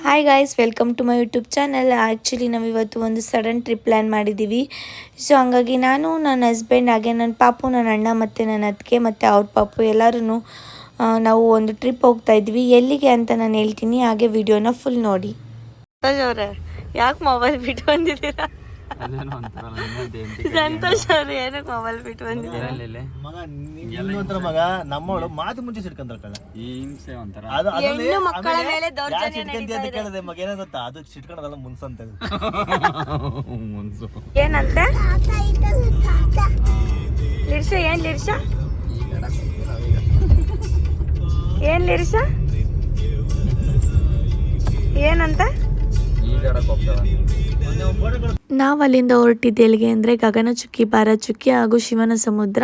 Hi guys, welcome to my YouTube channel. Actually ನಾವಿವತ್ತು ಒಂದು sudden trip plan ಮಾಡಿದ್ದೀವಿ. So ಹಂಗಾಗಿ ನಾನು, ನನ್ನ ಹಸ್ಬೆಂಡ್, ಹಾಗೆ ನನ್ನ ಪಾಪು, ನನ್ನ ಅಣ್ಣ ಮತ್ತು ನನ್ನ ಅತ್ತಿಗೆ ಮತ್ತು ಅವ್ರ ಪಾಪು ಎಲ್ಲರೂ ನಾವು ಒಂದು ಟ್ರಿಪ್ ಹೋಗ್ತಾ ಇದ್ವಿ. ಎಲ್ಲಿಗೆ ಅಂತ ನಾನು ಹೇಳ್ತೀನಿ, ಹಾಗೆ ವಿಡಿಯೋನ ಫುಲ್ ನೋಡಿ. ಅವರೇ, ಯಾಕೆ ಮೊಬೈಲ್ ಬಿಟ್ಟು ಬಂದಿದ್ದೀರಾ? ಸಂತೋಷ್ ಅವ್ರು ಏನಕ್ಕೆ ಮೊಬೈಲ್ ಬಿಟ್ಟು ಬಂದಿದ್ದೀರಾ? ಮಗ ನಮ್ಮವಳು ಮಾತು ಮುಂಚೆ ಸಿಡ್ಕೊಂಡ್ರಲ್ಲ, ಈ ಹಿಂಸೆ ಒಂಥರ ಹೆಣ್ಣು ಮಕ್ಕಳ ಮೇಲೆ ದೌರ್ಜನ್ಯ ನಡೀತಾ ಇದೆ. ಕೇಳಿದೆ ಮಗ ಏನ ಗೊತ್ತಾ, ಅದು ಸಿಡ್ಕೊಳ್ಳೋದಲ್ಲ ಮುನ್ಸಂತ ಮುನ್ಸು ಏನಂತೆ ಲಿರ್ಷ, ಏನ್ ಲಿರ್ಷ, ಏನ್ ಲಿರ್ಷ, ಏನಂತ? ನಾವು ಅಲ್ಲಿಂದ ಹೊರಟಿದ್ದು ಎಲ್ಲಿಗೆ ಅಂದರೆ ಗಗನಚುಕ್ಕಿ, ಭಾರಚುಕ್ಕಿ ಹಾಗೂ ಶಿವನ ಸಮುದ್ರ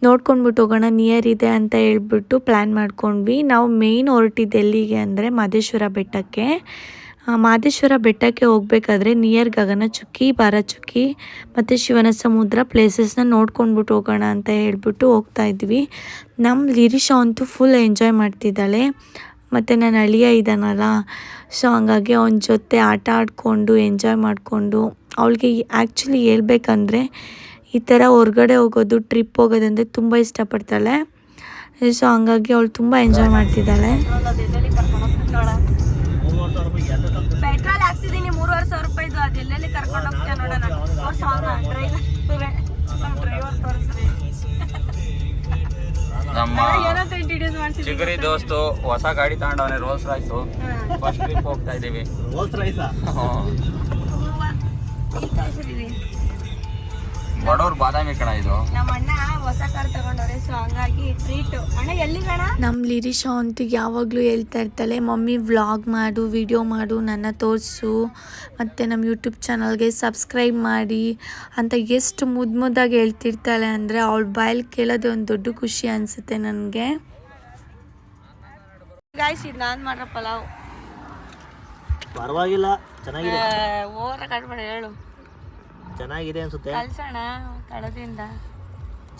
ನೋಡ್ಕೊಂಡ್ಬಿಟ್ಟು ಹೋಗೋಣ, ನಿಯರ್ ಇದೆ ಅಂತ ಹೇಳ್ಬಿಟ್ಟು ಪ್ಲ್ಯಾನ್ ಮಾಡ್ಕೊಂಡ್ವಿ. ನಾವು ಮೇಯ್ನ್ ಹೊರಟಿದ್ದು ಎಲ್ಲಿಗೆ ಅಂದರೆ ಮಹದೇಶ್ವರ ಬೆಟ್ಟಕ್ಕೆ. ಮಹದೇಶ್ವರ ಬೆಟ್ಟಕ್ಕೆ ಹೋಗ್ಬೇಕಾದ್ರೆ ನಿಯರ್ ಗಗನಚುಕ್ಕಿ, ಭಾರಚುಕ್ಕಿ ಮತ್ತು ಶಿವನ ಸಮುದ್ರ ಪ್ಲೇಸಸ್ನ ನೋಡ್ಕೊಂಡ್ಬಿಟ್ಟು ಹೋಗೋಣ ಅಂತ ಹೇಳ್ಬಿಟ್ಟು ಹೋಗ್ತಾ ಇದ್ವಿ. ನಮ್ಮ ಲಿರಿಷಾ ಅಂತೂ ಫುಲ್ ಎಂಜಾಯ್ ಮಾಡ್ತಿದ್ದಾಳೆ. ಮತ್ತು ನನ್ನ ಅಳಿಯ ಇದ್ದಾನಲ್ಲ, ಸೊ ಹಂಗಾಗಿ ಅವನ ಜೊತೆ ಆಟ ಆಡಿಕೊಂಡು ಎಂಜಾಯ್ ಮಾಡಿಕೊಂಡು, ಅವಳಿಗೆ ಆ್ಯಕ್ಚುಲಿ ಹೇಳ್ಬೇಕಂದ್ರೆ ಈ ಥರ ಹೊರಗಡೆ ಹೋಗೋದು, ಟ್ರಿಪ್ ಹೋಗೋದಂದರೆ ತುಂಬ ಇಷ್ಟಪಡ್ತಾಳೆ. ಸೊ ಹಂಗಾಗಿ ಅವಳು ತುಂಬ ಎಂಜಾಯ್ ಮಾಡ್ತಿದ್ದಾಳೆ. ಪೆಟ್ರೋಲ್ ಹಾಕ್ಸಿದ್ದೀನಿ 3,500 ರೂಪಾಯಿದು, ಅದೆಲ್ಲೆಲ್ಲಿ ಕರ್ಕೊಂಡು ಹೋಗ್ತಾ ನೋಡೋಣ. ನಮ್ಮ ಚಿಗರಿ ದೋಸ್ತು ಹೊಸ ಗಾಡಿ ತಗೊಂಡವನೆ, ರೋಲ್ಸ್ ರಾಯ್ಸು. ಫಸ್ಟ್ ಟ್ರಿಪ್ ಹೋಗ್ತಾ ಇದೀವಿ. ರೋಲ್ಸ್ ರೈಸಾ? ಬಡವ್ರ ಬಾದಾಮಿ ಕಣ ಇದು. ನಮ್ಮ ಅಣ್ಣ ಹೊಸ ಕಾರ್ ತಗೊಂಡವ್ರೆ, ಸೊ ಹಂಗಾಗಿ ಟ್ರೀಟ್. ಅಣ್ಣ ಎಲ್ಲಿ ಕಣ? ನಮ್ಮ ಲಿರಿಷಾ ಅಂತೂ ಯಾವಾಗಲೂ ಹೇಳ್ತಾ ಇರ್ತಾಳೆ, ಮಮ್ಮಿ ವ್ಲಾಗ್ ಮಾಡು, ವಿಡಿಯೋ ಮಾಡು, ನನ್ನ ತೋರಿಸು, ಮತ್ತು ನಮ್ಮ ಯೂಟ್ಯೂಬ್ ಚಾನಲ್ಗೆ ಸಬ್ಸ್ಕ್ರೈಬ್ ಮಾಡಿ ಅಂತ ಎಷ್ಟು ಮುದ್ದಾಗಿ ಹೇಳ್ತಿರ್ತಾಳೆ ಅಂದರೆ ಅವಳ ಬಾಯಲ್ಲಿ ಕೇಳೋದೇ ಒಂದು ದೊಡ್ಡ ಖುಷಿ ಅನಿಸುತ್ತೆ ನನಗೆ. ಗಾಯ್ಸ್, ಇದು ನಾನು ಮಾಡ್ರ ಪಲಾವ್. ಪರವಾಗಿಲ್ಲ, ಚೆನ್ನಾಗಿದೆ. ಓರ ಕಟ್ಬೇಡ, ಹೇಳು. ಚೆನ್ನಾಗಿದೆ ಅನ್ಸುತ್ತೆ. ಕಳ್ಸೋಣ ಕಡದಿಂದ.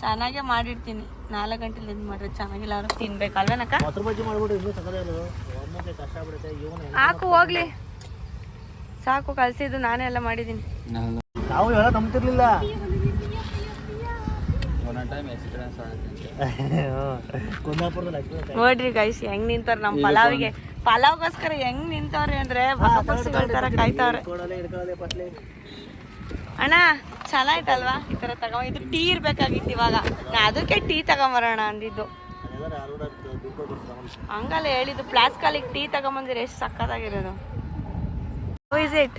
ಚೆನ್ನಾಗೇ ಮಾಡಿರ್ತೀನಿ. 4 ಗಂಟೆಲಿ ಇದು ಮಾಡ್ರೆ ಚೆನ್ನಾಗಿಲ್ಲ, ಅವ್ರು ತಿನ್ಬೇಕು ಅಲ್ವೇನಕ್ಕ? ಮೊಸರು ಬಜ್ಜಿ ಮಾಡ್ಬಿಟ್ಟು ಇನ್ನೂ ತಗೋದಿಲ್ಲ, ಒಮ್ಮೆ ಕಷ್ಟ ಆಗ್ಬಿಡುತ್ತೆ. ಹಾಕು ಹೋಗ್ಲಿ, ಸಾಕು. ಕಳ್ಸಿದ್ದು ನಾನೇ ಎಲ್ಲ ಮಾಡಿದ್ದೀನಿ. ನಾವು ಎಲ್ಲ ನಂಬ್ತಿರ್ಲಿಲ್ಲ. ನೋಡ್ರಿ ಗೈಸ್, ಹೆಂಗ್ ನಿಂತವ್ರೆ ನಮ್ಮ ಪಲಾವಿಗೆ. ಪಲಾವ್ಗೋಸ್ಕರ ಹೆಂಗ್ ನಿಂತವ್ರೆ ಅಂದ್ರೆ ಹೊಸ ಪಕ್ಷಿಗಳ ತರ ಕಾಯ್ತವ್ರೆ. ಅಣ್ಣ ಚೆನ್ನಾಯ್ತಲ್ವಾ ಈ ತರ ತಗೊಂಡ್? ಇದು ಟೀ ಇರ್ಬೇಕಾಗಿತ್ತು ಇವಾಗ. ನಾ ಅದಕ್ಕೆ ಟೀ ತಗೊಂಬರೋಣ ಅಂದಿದ್ದು. ಹಂಗಲ್ಲ ಹೇಳಿದ್ದು, ಪ್ಲಾಸ್ಕಲ್ಲಿಗೆ ಟೀ ತಗೊಂಬಂದಿರ ಎಷ್ಟು ಸಕ್ಕತ್ತಾಗಿರೋದು. Is it?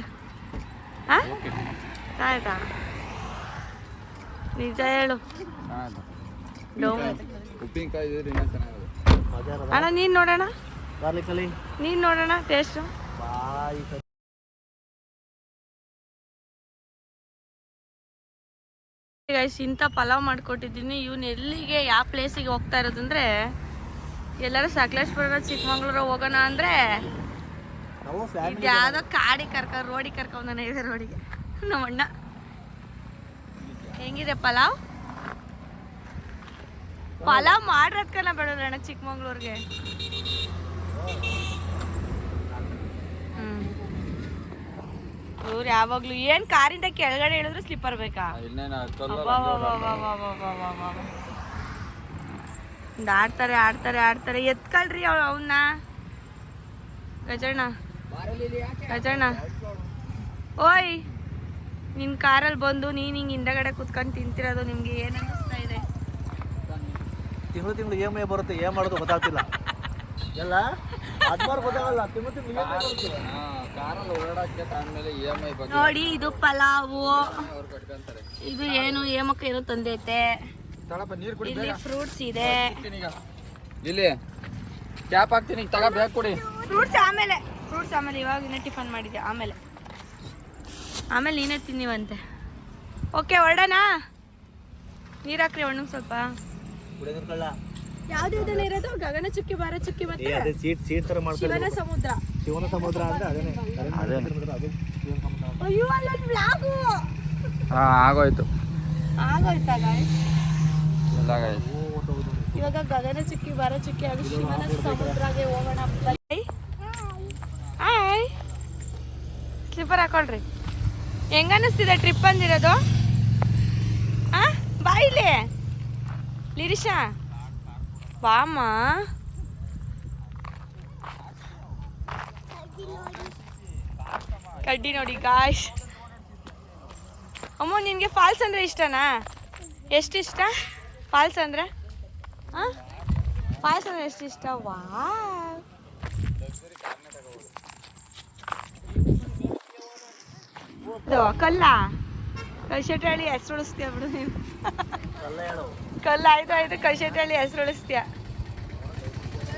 ಆಯ್ತಾ? ನಿಜ ಹೇಳು. ಅಣ್ಣ ನೀನ್ ನೋಡೋಣ, ನೀನ್ ನೋಡೋಣ ಟೇಸ್ಟ್. ಗೈಸ್, ಇಂಥ ಪಲಾವ್ ಮಾಡ್ಕೊಟ್ಟಿದ್ದೀನಿ. ಇವನು ಎಲ್ಲಿಗೆ, ಯಾವ ಪ್ಲೇಸಿಗೆ ಹೋಗ್ತಾ ಇರೋದಂದ್ರೆ, ಎಲ್ಲರೂ ಸಕಲೇಶ್ಪುರ, ಚಿಕ್ಕಮಂಗ್ಳೂರು ಹೋಗೋಣ ಅಂದ್ರೆ ಯಾವ್ದೋ ಕಾಡಿಗೆ ರೋಡಿಗೆ ಕರ್ಕೊಂಡ್ ಇದೆ. ರೋಡಿಗೆ ನಮ್ಮ ಅಣ್ಣ. ಹೆಂಗಿದೆ ಪಲಾವ್? ಪಲಾವ್ ಮಾಡ್ರದ್ಕನ ಬೇಡಣ್ಣ ಚಿಕ್ಕಮಂಗ್ಳೂರ್ಗೆ. ಇವ್ರು ಯಾವಾಗ್ಲೂ ಏನ್ ಕಾರಿಂದ ಕೆಳಗಡೆ ಇಳಿದ್ರು ಸ್ಲಿಪ್ಪರ್ ಬೇಕಾ? ಆಡ್ತಾರೆ ಆಡ್ತಾರೆ ಆಡ್ತಾರೆ. ಎತ್ಕೊಳ್ರಿ ಅವನ್ನ. ಗಜಣ್ಣ, ಗಜಣ್ಣ, ಓಯ್, ನಿನ್ ಕಾರಲ್ಲಿ ಬಂದು ನೀನ್ ಹಿಂಗ್ ಹಿಂದಗಡೆ ಕುತ್ಕೊಂಡು ತಿಂತಿರೋದು ನಿಮ್ಗೆ ಏನ್ ಅನಿಸ್ತಾ ಇದೆ? ತಿಂಗಳು EMI ಬರುತ್ತೆ, ಏನ್ ಮಾಡೋದು ಗೊತ್ತಾಗ್ತಿಲ್ಲ. ಎಲ್ಲ ನೋಡಿ, ಇದು ಪಲಾವು, ಇದು ಏನು ಏಮಕ್ಕೆ ಏನೋ ತಂದೈತೆ. ಇಲ್ಲಿ ಫ್ರೂಟ್ಸ್ ಇದೆ. ಇಲ್ಲಿ ಕ್ಯಾಪ್ ಹಾಕ್ತೀನಿ, ತಗ ಬ್ಯಾಗ್ ಕೊಡಿ. ಫ್ರೂಟ್ಸ್ ಆಮೇಲೆ, ಇವಾಗ ಟಿಫನ್ ಮಾಡಿದ್ದೆ. ಆಮೇಲೆ ನೀನೇ ತಿನ್ನಿವಂತೆ. ಓಕೆ, ಹೊರಡೋಣ. ನೀರು ಹಾಕ್ರಿ ಒಣ್ಣಗೆ ಸ್ವಲ್ಪ. ಯಾವ್ದು ಇರೋದು? ಗಗನಚುಕ್ಕಿ, ಭಾರಚುಕ್ಕಿ ಮತ್ತೆ ಶಿವನ ಸಮುದ್ರ. ಶಿವನ ಸಮುದ್ರ ಅಂದ್ರೆ ಅಯ್ಯೋ, ಅಲ್ಲೊಂದು ಬ್ಲಾಗು ಆಗೋಯ್ತು. ಆಗೋಯ್ತಾ ಗಾಯ್ಸ್? ಇವಾಗ ಗಗನ ಚುಕ್ಕಿ, ಭರ ಚುಕ್ಕಿ ಹಾಗೂ ಶಿವನ ಸಮುದ್ರಗೆ ಹೋಗೋಣ. ಹಾಯ್. ಸ್ಲಿಪ್ಪರ್ ಹಾಕೊಳ್ರಿ. ಹೆಂಗ ಅನ್ನಿಸ್ತಿದೆ ಟ್ರಿಪ್ ಬಂದಿರೋದು? ಬಾಯಿಲಿ ಲಿರಿಶಾ ಬಾಮ್ಮ. ಕಡ್ಡಿ ನೋಡಿ ಗಾಯ್ಸ್. ಅಮ್ಮ ನಿನಗೆ ಫಾಲ್ಸ್ ಅಂದರೆ ಇಷ್ಟನಾ? ಎಷ್ಟು ಇಷ್ಟ ಫಾಲ್ಸ್ ಅಂದರೆ? ಫಾಲ್ಸ್ ಅಂದರೆ ಎಷ್ಟು ಇಷ್ಟ? ವಾ ಕಲ್ಶೆಟ್ಟಹಳ್ಳಿ ಹೆಸರು ಉಳಿಸ್ತೀಯ ಬಿಡು ನೀನು. ಆಯ್ತು ಕಲ್ಶೆಟ್ಟಹಳ್ಳಿ ಹೆಸರು ಉಳಿಸ್ತೀಯ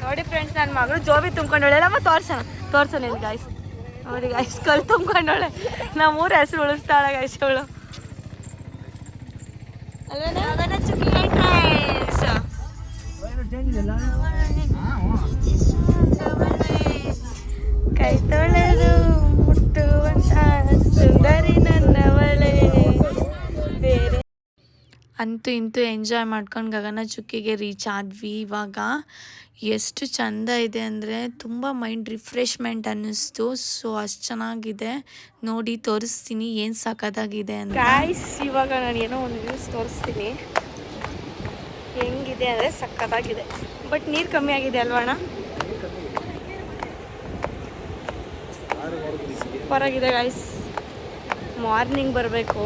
ನೋಡಿ ಫ್ರೆಂಡ್ಸ್. ನನ್ನ ಮಗಳು ಜೋಬಿ ತುಂಬ್ಕೊಂಡೋಳೆ. ನಮ್ಮ ತೋರ್ಸೋಣ ಇಲ್ಲಿ ಗಾಯ್ಸ್. ನೋಡಿ ಗಾಯ್ಸ್ ಕಲ್ಲು ತುಂಬ್ಕೊಂಡೋಳೆ. ನಮ್ಮೂರ ಹೆಸರು ಉಳಿಸ್ತಾಳೆ ಗಾಯ್ಸ್ ಅವಳು. ಕೈ ತೊಳೆದು ಮುಟ್ಟುವಂತ ಸುಂದರಿ ನನ್ನವಳೆ. ಬೇರೆ ಅಂತೂ ಇಂತೂ ಎಂಜಾಯ್ ಮಾಡ್ಕೊಂಡು ಗಗನ ಚುಕ್ಕಿಗೆ ರೀಚ್ ಆದ್ವಿ. ಇವಾಗ ಎಷ್ಟು ಚಂದ ಇದೆ ಅಂದರೆ ತುಂಬ ಮೈಂಡ್ ರಿಫ್ರೆಶ್ಮೆಂಟ್ ಅನ್ನಿಸ್ತು. ಸೊ ಅಷ್ಟು ಚೆನ್ನಾಗಿದೆ ನೋಡಿ ತೋರಿಸ್ತೀನಿ ಏನು ಸಖತ್ತಾಗಿದೆ ಅಂತ. ಗಾಯ್ಸ್ ಇವಾಗ ನಾನು ಏನೋ ಒಂದು ವ್ಯೂಸ್ ತೋರಿಸ್ತೀನಿ. ಹೆಂಗಿದೆ ಅಂದರೆ ಸಖತ್ತಾಗಿದೆ. ಬಟ್ ನೀರು ಕಮ್ಮಿ ಆಗಿದೆ ಅಲ್ವಾ ಅಣ್ಣ? ಸೂಪರ್ ಆಗಿದೆ ಗಾಯ್ಸ್. ಮಾರ್ನಿಂಗ್ ಬರಬೇಕು,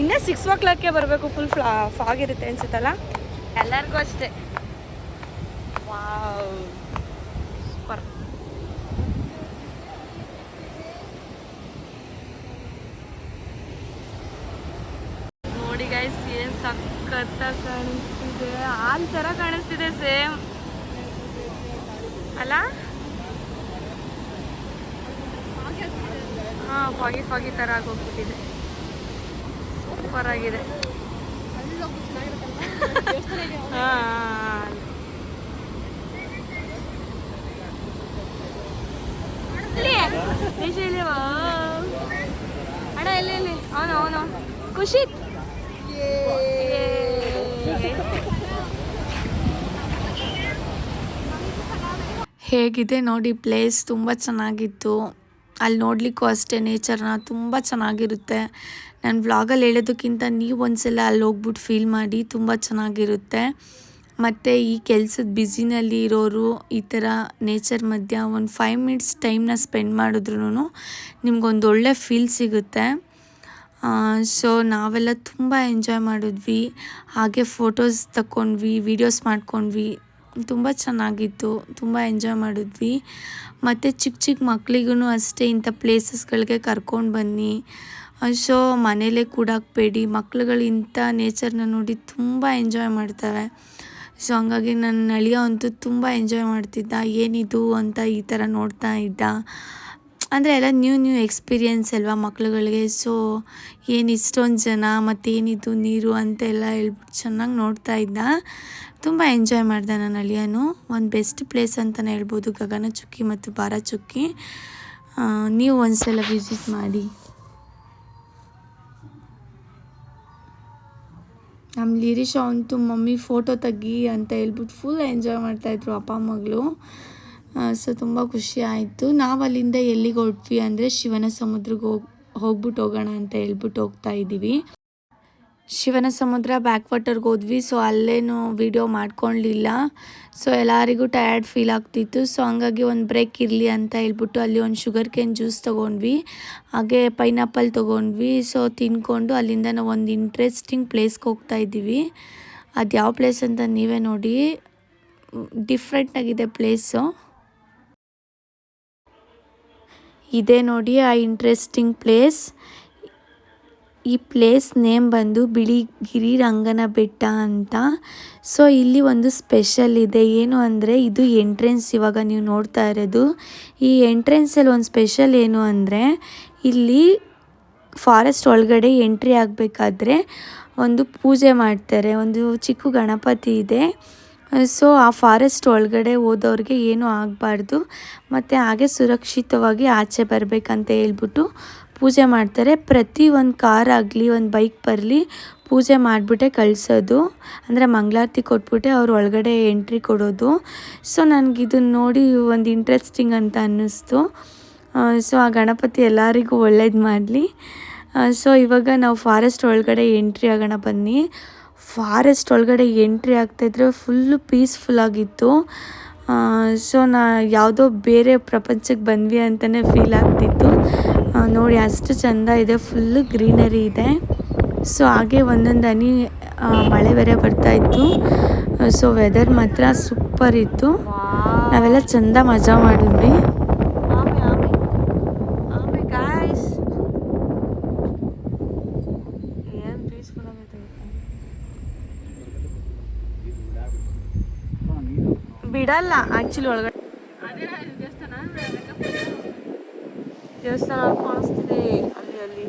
ಇನ್ನೂ 6 o'clock ಬರಬೇಕು. ಫುಲ್ ಫಾಗ್ ಇರುತ್ತೆ ಅನ್ಸುತ್ತಲ್ಲ ಎಲ್ಲರಿಗೂ ಅಷ್ಟೇ. Wow super. ನೋಡಿ ಗೈಸ್ ಏನು ಸಖತ್ತಾಗಿ ಕಾಣಿಸ್ತಿದೆ. ಹಾಲ್ ಥರ ಕಾಣಿಸ್ತಿದೆ ಸೇಮ್ ಅಲ್ಲ? ಹಾಂ ಫಾಗಿ ಥರ ಆಗೋಗ್ಬಿಟ್ಟಿದೆ. ಸೂಪರ್ ಆಗಿದೆ. ಹಾಂ ಅಣ್ಣ ಎಲ್ಲಿ ಅವನು ಖುಷಿ. ಹೇಗಿದೆ ನೋಡಿ ಪ್ಲೇಸ್. ತುಂಬ ಚೆನ್ನಾಗಿತ್ತು. ಅಲ್ಲಿ ನೋಡಲಿಕ್ಕೂ ಅಷ್ಟೇ ನೇಚರ್ನ ತುಂಬ ಚೆನ್ನಾಗಿರುತ್ತೆ. ನಾನು ವ್ಲಾಗಲ್ಲಿ ಹೇಳೋದಕ್ಕಿಂತ ನೀವು ಒಂದ್ಸಲ ಅಲ್ಲಿ ಹೋಗ್ಬಿಟ್ಟು ಫೀಲ್ ಮಾಡಿ, ತುಂಬ ಚೆನ್ನಾಗಿರುತ್ತೆ. ಮತ್ತು ಈ ಕೆಲಸದ ಬ್ಯುಸಿನಲ್ಲಿ ಇರೋರು ಈ ಥರ ನೇಚರ್ ಮಧ್ಯ ಒಂದು 5 minutes ಟೈಮ್ನ ಸ್ಪೆಂಡ್ ಮಾಡಿದ್ರೂ ನಿಮ್ಗೊಂದು ಒಳ್ಳೆ ಫೀಲ್ ಸಿಗುತ್ತೆ. ಸೊ ನಾವೆಲ್ಲ ತುಂಬ ಎಂಜಾಯ್ ಮಾಡಿದ್ವಿ. ಹಾಗೆ ಫೋಟೋಸ್ ತಗೊಂಡ್ವಿ, ವೀಡಿಯೋಸ್ ಮಾಡ್ಕೊಂಡ್ವಿ. ತುಂಬ ಚೆನ್ನಾಗಿತ್ತು, ತುಂಬ ಎಂಜಾಯ್ ಮಾಡಿದ್ವಿ. ಮತ್ತು ಚಿಕ್ಕ ಮಕ್ಳಿಗೂ ಅಷ್ಟೇ ಇಂಥ ಪ್ಲೇಸಸ್ಗಳಿಗೆ ಕರ್ಕೊಂಡು ಬನ್ನಿ. ಸೊ ಮನೇಲೇ ಕೂಡಾಕಬೇಡಿ. ಮಕ್ಳುಗಳು ಇಂಥ ನೇಚರ್ನ ನೋಡಿ ತುಂಬ ಎಂಜಾಯ್ ಮಾಡ್ತವೆ. ಸೊ ಹಂಗಾಗಿ ನನ್ನ ಅಳಿಯ ಅಂತೂ ತುಂಬ ಎಂಜಾಯ್ ಮಾಡ್ತಿದ್ದ. ಏನಿದು ಅಂತ ಈ ಥರ ನೋಡ್ತಾ ಇದ್ದ. ಅಂದರೆ ಎಲ್ಲ ನ್ಯೂ ಎಕ್ಸ್ಪೀರಿಯೆನ್ಸ್ ಅಲ್ವಾ ಮಕ್ಳುಗಳಿಗೆ. ಸೊ ಏನು ಇಷ್ಟೊಂದು ಜನ ಮತ್ತೇನಿದು ನೀರು ಅಂತೆಲ್ಲ ಹೇಳ್ಬಿಟ್ಟು ಚೆನ್ನಾಗಿ ನೋಡ್ತಾ ಇದ್ದ. ತುಂಬ ಎಂಜಾಯ್ ಮಾಡಿದೆ ನನ್ನ ಅಳಿಯನು. ಒಂದು ಬೆಸ್ಟ್ ಪ್ಲೇಸ್ ಅಂತಲೇ ಹೇಳ್ಬೋದು ಗಗನ ಚುಕ್ಕಿ ಮತ್ತು ಬಾರ ಚುಕ್ಕಿ. ನೀವು ಒಂದ್ಸಲ ವಿಸಿಟ್ ಮಾಡಿ. ನಮ್ಮ ಲಿರಿಶಾ ಅಂತೂ ಮಮ್ಮಿ ಫೋಟೋ ತೆಗಿ ಅಂತ ಹೇಳ್ಬಿಟ್ಟು ಫುಲ್ ಎಂಜಾಯ್ ಮಾಡ್ತಾಯಿದ್ರು ಅಪ್ಪ ಮಗಳು. ಸೊ ತುಂಬ ಖುಷಿ ಆಯಿತು. ನಾವು ಅಲ್ಲಿಂದ ಎಲ್ಲಿಗೆ ಹೊರಟ್ವಿ ಅಂದರೆ ಶಿವನ ಸಮುದ್ರಕ್ಕೆ ಹೋಗ್ಬಿಟ್ಟು ಹೋಗೋಣ ಅಂತ ಹೇಳ್ಬಿಟ್ಟು ಹೋಗ್ತಾ ಇದ್ದೀವಿ. ಶಿವನ ಸಮುದ್ರ ಬ್ಯಾಕ್ ವಾಟರ್ಗೆ ಹೋದ್ವಿ. ಸೊ ಅಲ್ಲೇನು ವಿಡಿಯೋ ಮಾಡ್ಕೊಳ್ಳಲಿಲ್ಲ. ಸೊ ಎಲ್ಲರಿಗೂ ಟಯರ್ಡ್ ಫೀಲ್ ಆಗ್ತಿತ್ತು. ಸೊ ಹಂಗಾಗಿ ಒಂದು ಬ್ರೇಕ್ ಇರಲಿ ಅಂತ ಹೇಳ್ಬಿಟ್ಟು ಅಲ್ಲಿ ಒಂದು ಶುಗರ್ ಕೇನ್ ಜ್ಯೂಸ್ ತೊಗೊಂಡ್ವಿ, ಹಾಗೆ ಪೈನಾಪಲ್ ತೊಗೊಂಡ್ವಿ. ಸೊ ತಿನ್ಕೊಂಡು ಅಲ್ಲಿಂದ ನಾವು ಒಂದು ಇಂಟ್ರೆಸ್ಟಿಂಗ್ ಪ್ಲೇಸ್ಗೆ ಹೋಗ್ತಾ ಇದ್ದೀವಿ. ಅದು ಯಾವ ಪ್ಲೇಸ್ ಅಂತ ನೀವೇ ನೋಡಿ. ಡಿಫ್ರೆಂಟಾಗಿದೆ ಪ್ಲೇಸು. ಇದೇ ನೋಡಿ ಆ ಇಂಟ್ರೆಸ್ಟಿಂಗ್ ಪ್ಲೇಸ್. ಈ ಪ್ಲೇಸ್ ನೇಮ್ ಬಂದು ಬಿಳಿಗಿರಿ ರಂಗನ ಬೆಟ್ಟ ಅಂತ. ಸೊ ಇಲ್ಲಿ ಒಂದು ಸ್ಪೆಷಲ್ ಇದೆ. ಏನು ಅಂದರೆ ಇದು ಎಂಟ್ರೆನ್ಸ್. ಇವಾಗ ನೀವು ನೋಡ್ತಾ ಇರೋದು ಈ ಎಂಟ್ರೆನ್ಸಲ್ಲಿ ಒಂದು ಸ್ಪೆಷಲ್ ಏನು ಅಂದರೆ ಇಲ್ಲಿ ಫಾರೆಸ್ಟ್ ಒಳಗಡೆ ಎಂಟ್ರಿ ಆಗಬೇಕಾದ್ರೆ ಒಂದು ಪೂಜೆ ಮಾಡ್ತಾರೆ. ಒಂದು ಚಿಕ್ಕ ಗಣಪತಿ ಇದೆ. ಸೊ ಆ ಫಾರೆಸ್ಟ್ ಒಳಗಡೆ ಹೋದವ್ರಿಗೆ ಏನೂ ಆಗಬಾರ್ದು ಮತ್ತು ಹಾಗೆ ಸುರಕ್ಷಿತವಾಗಿ ಆಚೆ ಬರಬೇಕಂತ ಹೇಳ್ಬಿಟ್ಟು ಪೂಜೆ ಮಾಡ್ತಾರೆ. ಪ್ರತಿ ಒಂದು ಕಾರ್ ಆಗಲಿ ಒಂದು ಬೈಕ್ ಬರಲಿ ಪೂಜೆ ಮಾಡಿಬಿಟ್ಟೆ ಕಳಿಸೋದು. ಅಂದರೆ ಮಂಗಳಾರತಿ ಕೊಟ್ಬಿಟ್ಟೆ ಅವ್ರು ಒಳಗಡೆ ಎಂಟ್ರಿ ಕೊಡೋದು. ಸೊ ನನಗಿದನ್ನು ನೋಡಿ ಒಂದು ಇಂಟ್ರೆಸ್ಟಿಂಗ್ ಅಂತ ಅನ್ನಿಸ್ತು. ಸೊ ಆ ಗಣಪತಿ ಎಲ್ಲರಿಗೂ ಒಳ್ಳೇದು ಮಾಡಲಿ. ಸೊ ಇವಾಗ ನಾವು ಫಾರೆಸ್ಟ್ ಒಳಗಡೆ ಎಂಟ್ರಿ ಆಗೋಣ ಬನ್ನಿ. ಫಾರೆಸ್ಟ್ ಒಳಗಡೆ ಎಂಟ್ರಿ ಆಗ್ತಾಯಿದ್ರೆ ಫುಲ್ಲು ಪೀಸ್ಫುಲ್ಲಾಗಿತ್ತು. ಸೊ ಯಾವುದೋ ಬೇರೆ ಪ್ರಪಂಚಕ್ಕೆ ಬಂದ್ವಿ ಅಂತಲೇ ಫೀಲ್ ಆಗ್ತಿತ್ತು. ನೋಡಿ ಅಷ್ಟು ಚೆಂದ ಇದೆ, ಫುಲ್ಲು ಗ್ರೀನರಿ ಇದೆ. ಸೊ ಹಾಗೆ ಒಂದೊಂದು ಹನಿ ಮಳೆ ಬೇರೆ ಬರ್ತಾಯಿತ್ತು. ಸೊ ವೆದರ್ ಮಾತ್ರ ಸೂಪರ್ ಇತ್ತು. ನಾವೆಲ್ಲ ಚೆಂದ ಮಜಾ ಮಾಡಿದ್ವಿ. ಬಿಡಲ್ಲ ಆ್ಯಕ್ಚುಲಿ ಒಳಗಡೆ ದೇವಸ್ಥಾನ ಕಾಣಿಸ್ತಿದೆ ಅಲ್ಲಿ.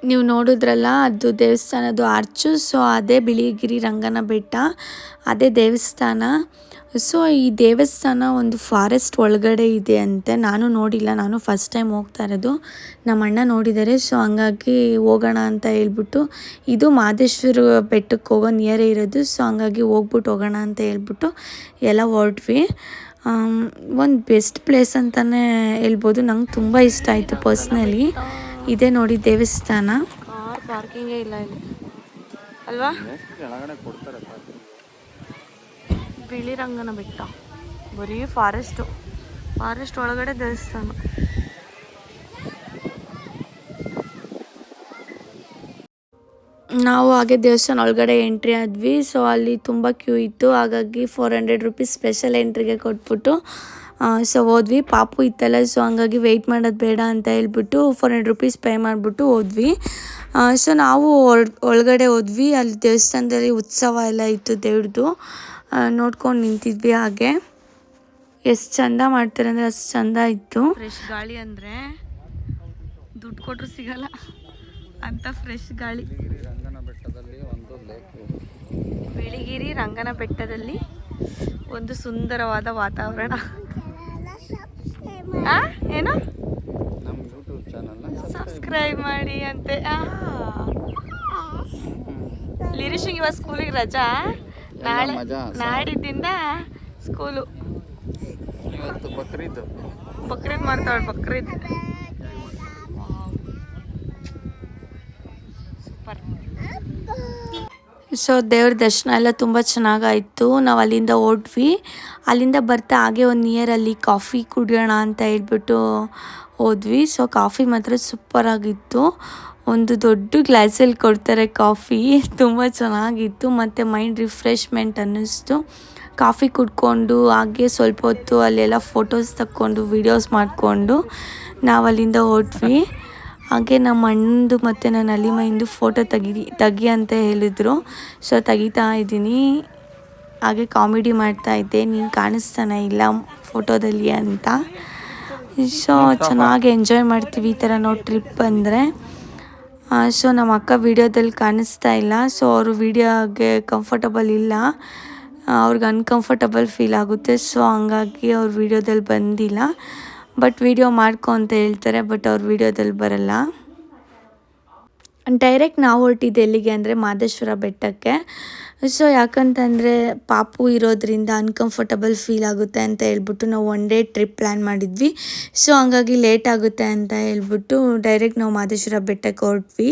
ನೀವು ನೋಡಿದ್ರಲ್ಲ ಅದು ದೇವಸ್ಥಾನದ್ದು ಆರ್ಚು. ಸೊ ಅದೇ ಬಿಳಿಗಿರಿ ರಂಗನ ಬೆಟ್ಟ, ಅದೇ ದೇವಸ್ಥಾನ. ಸೊ ಈ ದೇವಸ್ಥಾನ ಒಂದು ಫಾರೆಸ್ಟ್ ಒಳಗಡೆ ಇದೆ ಅಂತೆ. ನಾನು ನೋಡಿಲ್ಲ, ನಾನು ಫಸ್ಟ್ ಟೈಮ್ ಹೋಗ್ತಾ ಇರೋದು. ನಮ್ಮ ಅಣ್ಣ ನೋಡಿದ್ದಾರೆ. ಸೊ ಹಂಗಾಗಿ ಹೋಗೋಣ ಅಂತ ಹೇಳ್ಬಿಟ್ಟು, ಇದು ಮಹದೇಶ್ವರ ಬೆಟ್ಟಕ್ಕೆ ಹೋಗೋ ನಿಯರೇ ಇರೋದು. ಸೊ ಹಂಗಾಗಿ ಹೋಗ್ಬಿಟ್ಟು ಹೋಗೋಣ ಅಂತ ಹೇಳ್ಬಿಟ್ಟು ಎಲ್ಲ ಹೊರಟ್ವಿ. ಒಂದು ಬೆಸ್ಟ್ ಪ್ಲೇಸ್ ಅಂತಲೇ ಹೇಳ್ಬೋದು. ನಂಗೆ ತುಂಬ ಇಷ್ಟ ಆಯಿತು ಪರ್ಸ್ನಲಿ. ಇದೇ ನೋಡಿ ದೇವಸ್ಥಾನ. ಕಾರ್ ಪಾರ್ಕಿಂಗೇ ಇಲ್ಲ ಇಲ್ಲಿ ಅಲ್ವಾ? ಬಿಳಿ ರಂಗನ ಬೆಟ್ಟ, ಬರೀ ಫಾರೆಸ್ಟ್ ಒಳಗಡೆ ದೇವಸ್ಥಾನ. ನಾವು ಹಾಗೆ ದೇವಸ್ಥಾನ ಒಳಗಡೆ ಎಂಟ್ರಿ ಆದ್ವಿ. ಸೊ ಅಲ್ಲಿ ತುಂಬ ಕ್ಯೂ ಇತ್ತು. ಹಾಗಾಗಿ 400 ರುಪೀಸ್ ಸ್ಪೆಷಲ್ ಎಂಟ್ರಿಗೆ ಕೊಟ್ಬಿಟ್ಟು ಸೊ ಹೋದ್ವಿ. ಪಾಪು ಇತ್ತಲ್ಲ, ಸೊ ಹಂಗಾಗಿ ವೆಯ್ಟ್ ಮಾಡೋದು ಬೇಡ ಅಂತ ಹೇಳ್ಬಿಟ್ಟು 400 ರುಪೀಸ್ ಪೇ ಮಾಡಿಬಿಟ್ಟು ಹೋದ್ವಿ. ಸೊ ನಾವು ಒಳಗಡೆ ಹೋದ್ವಿ. ಅಲ್ಲಿ ದೇವಸ್ಥಾನದಲ್ಲಿ ಉತ್ಸವ ಎಲ್ಲ ಇತ್ತು ದೇವ್ರದ್ದು. ನೋಡ್ಕೊಂಡು ನಿಂತಿದ್ವಿ. ಹಾಗೆ ಎಷ್ಟು ಚಂದ ಮಾಡ್ತಾರೆ ಅಂದರೆ ಅಷ್ಟು ಚಂದ ಇತ್ತು. ಫ್ರೆಶ್ ಗಾಳಿ ಅಂದರೆ ದುಡ್ಡು ಕೊಟ್ಟರು ಸಿಗಲ್ಲ ಅಂತ ಫ್ರೆಶ್ ಗಾಳಿ. ಬಿಳಿಗಿರಿ ರಂಗನ ಬೆಟ್ಟದಲ್ಲಿ ಒಂದು ಸುಂದರವಾದ ವಾತಾವರಣ. ಏನು ಸಬ್ಸ್ಕ್ರೈಬ್ ಮಾಡಿ ಅಂತೆ. ಲಿರಿಶಿಂಗ್ ಇವಾಗ ಸ್ಕೂಲಿಗೆ ರಜಾ, ನಾಡಿದ್ದಿಂದ ಸ್ಕೂಲು. ಇವತ್ತು ಬಕ್ರೀದ್ ಮಾಡ್ತಾಳೆ. ಬಕ್ರೀದ್ ಸೂಪರ್. ಸೊ ದೇವ್ರ ದರ್ಶನ ಎಲ್ಲ ತುಂಬ ಚೆನ್ನಾಗಾಯಿತು. ನಾವು ಅಲ್ಲಿಂದ ಹೊರಟ್ವಿ. ಅಲ್ಲಿಂದ ಬರ್ತಾ ಹಾಗೆ ಒಂದು ನಿಯರಲ್ಲಿ ಕಾಫಿ ಕುಡಿಯೋಣ ಅಂತ ಹೇಳ್ಬಿಟ್ಟು ಹೋದ್ವಿ. ಸೊ ಕಾಫಿ ಮಾತ್ರ ಸೂಪರಾಗಿತ್ತು. ಒಂದು ದೊಡ್ಡ ಗ್ಲಾಸಲ್ಲಿ ಕೊಡ್ತಾರೆ ಕಾಫಿ, ತುಂಬ ಚೆನ್ನಾಗಿತ್ತು. ಮತ್ತು ಮೈಂಡ್ ರಿಫ್ರೆಶ್ಮೆಂಟ್ ಅನ್ನಿಸ್ತು. ಕಾಫಿ ಕುಡ್ಕೊಂಡು ಹಾಗೆ ಸ್ವಲ್ಪ ಹೊತ್ತು ಅಲ್ಲೆಲ್ಲ ಫೋಟೋಸ್ ತಕ್ಕೊಂಡು ವೀಡಿಯೋಸ್ ಮಾಡಿಕೊಂಡು ನಾವು ಅಲ್ಲಿಂದ ಹೊರಟ್ವಿ. ಹಾಗೆ ನಮ್ಮ ಅಣ್ಣಂದು ಮತ್ತು ನನ್ನ ಅಲಿಮೈಂದು ಫೋಟೋ ತೆಗಿ ಅಂತ ಹೇಳಿದರು. ಸೊ ತೆಗಿತಾ ಇದ್ದೀನಿ. ಹಾಗೆ ಕಾಮಿಡಿ ಮಾಡ್ತಾಯಿದ್ದೆ, ನೀನು ಕಾಣಿಸ್ತಾನೆ ಇಲ್ಲ ಫೋಟೋದಲ್ಲಿ ಅಂತ. ಸೊ ಚೆನ್ನಾಗಿ ಎಂಜಾಯ್ ಮಾಡ್ತೀವಿ ಈ ಥರ ನಾವು ಟ್ರಿಪ್ ಅಂದರೆ. ಸೊ ನಮ್ಮ ಅಕ್ಕ ವೀಡಿಯೋದಲ್ಲಿ ಕಾಣಿಸ್ತಾ ಇಲ್ಲ. ಸೊ ಅವರು ವೀಡಿಯೋಗೆ ಕಂಫರ್ಟಬಲ್ ಇಲ್ಲ, ಅವ್ರಿಗೆ ಅನ್ಕಂಫರ್ಟಬಲ್ ಫೀಲ್ ಆಗುತ್ತೆ. ಸೊ ಹಂಗಾಗಿ ಅವ್ರು ವೀಡಿಯೋದಲ್ಲಿ ಬಂದಿಲ್ಲ. ಬಟ್ ವೀಡಿಯೋ ಮಾಡ್ಕೊ ಅಂತ ಹೇಳ್ತಾರೆ, ಬಟ್ ಅವ್ರು ವೀಡಿಯೋದಲ್ಲಿ ಬರಲ್ಲ. ಡೈರೆಕ್ಟ್ ನಾವು ಹೊರಟಿದ್ದು ಎಲ್ಲಿಗೆ ಅಂದರೆ ಮಹದೇಶ್ವರ ಬೆಟ್ಟಕ್ಕೆ. ಸೊ ಯಾಕಂತಂದರೆ ಪಾಪು ಇರೋದ್ರಿಂದ ಅನ್ಕಂಫರ್ಟಬಲ್ ಫೀಲ್ ಆಗುತ್ತೆ ಅಂತ ಹೇಳ್ಬಿಟ್ಟು ನಾವು ಒನ್ ಡೇ ಟ್ರಿಪ್ ಪ್ಲ್ಯಾನ್ ಮಾಡಿದ್ವಿ. ಸೊ ಹಂಗಾಗಿ ಲೇಟ್ ಆಗುತ್ತೆ ಅಂತ ಹೇಳ್ಬಿಟ್ಟು ಡೈರೆಕ್ಟ್ ನಾವು ಮಹದೇಶ್ವರ ಬೆಟ್ಟಕ್ಕೆ ಹೊರಟ್ವಿ.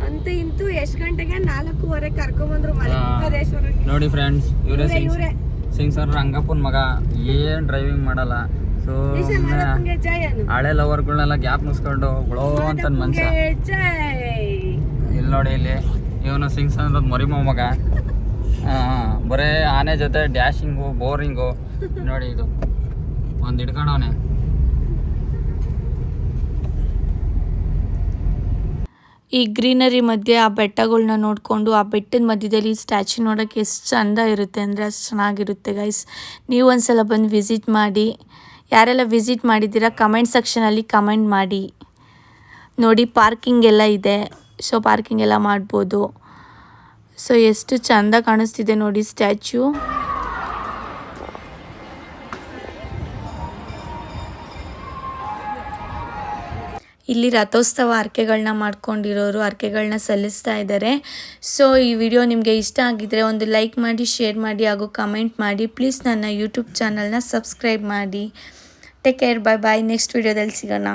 ಅಂತ ಇಂತೂ ಎಷ್ಟು ಗಂಟೆಗೆ 4:15 ಕರ್ಕೊಂಬಂದ್ರು ಮಹದೇಶ್ವರ. ನೋಡಿ ಫ್ರೆಂಡ್ಸ್, ಇವರೇ ಸಿಂಗ್ ಸರ್ ರಂಗಪ್ಪನ ಮಗ. ಏನ್ ಡ್ರೈವಿಂಗ್ ಮಾಡಲ್ಲ. ಸೊ ಹಳೆ ಲವರ್ಗಳನ್ನೆಲ್ಲ ಗ್ಯಾಪ್ ಮುಸ್ಕೊಂಡು ಗುಳೋ ಅಂತ ಮನ್ಸ. ಇಲ್ಲಿ ನೋಡಿ, ಇಲ್ಲಿ ಇವನು ಸಿಂಗ್ ಸರ್ ಮರಿ ಮೊಮ್ಮಗ. ಬರೇ ಆನೆ ಜೊತೆ ಡ್ಯಾಶಿಂಗು, ಬೋರಿಂಗು. ನೋಡಿ ಇದು ಒಂದು ಹಿಡ್ಕೊಂಡವನೆ. ಈ ಗ್ರೀನರಿ ಮಧ್ಯೆ ಆ ಬೆಟ್ಟಗಳನ್ನ ನೋಡಿಕೊಂಡು ಆ ಬೆಟ್ಟದ ಮಧ್ಯದಲ್ಲಿ ಸ್ಟ್ಯಾಚು ನೋಡೋಕ್ಕೆ ಎಷ್ಟು ಚೆಂದ ಇರುತ್ತೆ ಅಂದರೆ ಅಷ್ಟು ಚೆನ್ನಾಗಿರುತ್ತೆ ಗೈಸ್. ನೀವು ಒಂದ್ಸಲ ಬಂದು ವಿಸಿಟ್ ಮಾಡಿ. ಯಾರೆಲ್ಲ ವಿಸಿಟ್ ಮಾಡಿದ್ದೀರಾ ಕಮೆಂಟ್ ಸೆಕ್ಷನಲ್ಲಿ ಕಮೆಂಟ್ ಮಾಡಿ. ನೋಡಿ ಪಾರ್ಕಿಂಗ್ ಎಲ್ಲ ಇದೆ. ಸೊ ಪಾರ್ಕಿಂಗ್ ಎಲ್ಲ ಮಾಡ್ಬೋದು. ಸೊ ಎಷ್ಟು ಚೆಂದ ಕಾಣಿಸ್ತಿದೆ ನೋಡಿ ಸ್ಟ್ಯಾಚು. ಇಲ್ಲಿ ರಥೋತ್ಸವ ಹರಕೆಗಳನ್ನ ಮಾಡ್ಕೊಂಡಿರೋರು ಹರಕೆಗಳನ್ನ ಸಲ್ಲಿಸ್ತಾ ಇದ್ದಾರೆ. ಸೊ ಈ ವಿಡಿಯೋ ನಿಮಗೆ ಇಷ್ಟ ಆಗಿದ್ರೆ ಒಂದು ಲೈಕ್ ಮಾಡಿ, ಶೇರ್ ಮಾಡಿ ಹಾಗೂ ಕಮೆಂಟ್ ಮಾಡಿ. ಪ್ಲೀಸ್ ನನ್ನ ಯೂಟ್ಯೂಬ್ ಚಾನಲ್ನ ಸಬ್ಸ್ಕ್ರೈಬ್ ಮಾಡಿ. ಟೇಕ್ ಕೇರ್, ಬಾಯ್ ಬಾಯ್. ನೆಕ್ಸ್ಟ್ ವಿಡಿಯೋದಲ್ಲಿ ಸಿಗೋಣ.